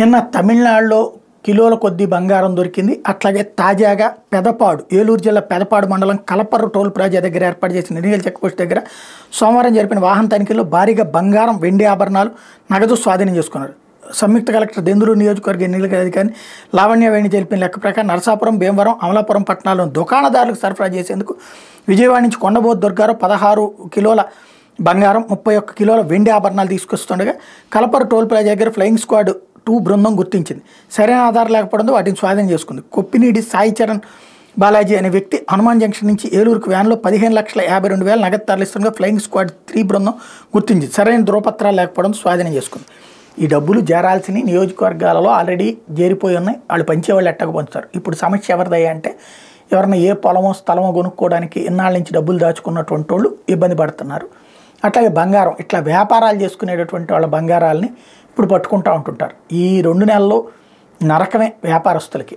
నిన్న తమిళనాడులో కిలోల కొద్దీ బంగారం దొరికింది. అట్లాగే తాజాగా పెదపాడు, ఏలూరు జిల్లా పెదపాడు మండలం కలపర్రు టోల్ ప్లాజా దగ్గర ఏర్పాటు చేసిన ఎన్నికల చెక్పోస్ట్ దగ్గర సోమవారం జరిపిన వాహన తనిఖీల్లో భారీగా బంగారం, వెండి ఆభరణాలు, నగదు స్వాధీనం చేసుకున్నారు. సంయుక్త కలెక్టర్ దెందులూరు నియోజకవర్గ ఎన్నికల అధికారి లావణ్యవేణి తెలిపిన లెక్క ప్రకారం నరసాపురం, భీమవరం, అమలాపురం పట్టణాలను దుకాణదారులకు సరఫరా చేసేందుకు విజయవాడ నుంచి కొండబోతు దుర్గారావు 16 కిలోల బంగారం, 31 కిలోల వెండి ఆభరణాలు తీసుకొస్తుండగా కలపర్రు టోల్ ప్లాజా దగ్గర ఫ్లయింగ్ స్క్వాడ్ 2 బృందం గుర్తించింది. సరైన ఆధారం లేకపోవడంతో వాటిని స్వాధీనం చేసుకుంది. కొప్పినీడి సాయి చరణ్ బాలాజీ అనే వ్యక్తి హనుమాన్ జంక్షన్ నుంచి ఏలూరుకు వ్యాన్లో 15,52,000 నగదు తరలిస్తుండగా ఫ్లయింగ్ స్క్వాడ్ 3 బృందం గుర్తించింది. సరైన ధృవపత్రాలు లేకపోవడం స్వాధీనం చేసుకుంది. ఈ డబ్బులు చేరాల్సిన నియోజకవర్గాలలో ఆల్రెడీ చేరిపోయి ఉన్నాయి. వాళ్ళు పంచేవాళ్ళు ఎట్టకు పంచుతారు. ఇప్పుడు సమస్య ఎవరిదయ్యా అంటే ఎవరైనా ఏ పొలమో స్థలమో కొనుక్కోవడానికి ఇన్నాళ్ళ నుంచి డబ్బులు దాచుకున్నటువంటి వాళ్ళు ఇబ్బంది పడుతున్నారు. అట్లాగే బంగారం, ఇట్లా వ్యాపారాలు చేసుకునేటటువంటి వాళ్ళ బంగారాలని ఇప్పుడు పట్టుకుంటూ ఉంటుంటారు. ఈ 2 నెలల్లో నరకమే వ్యాపారస్తులకి.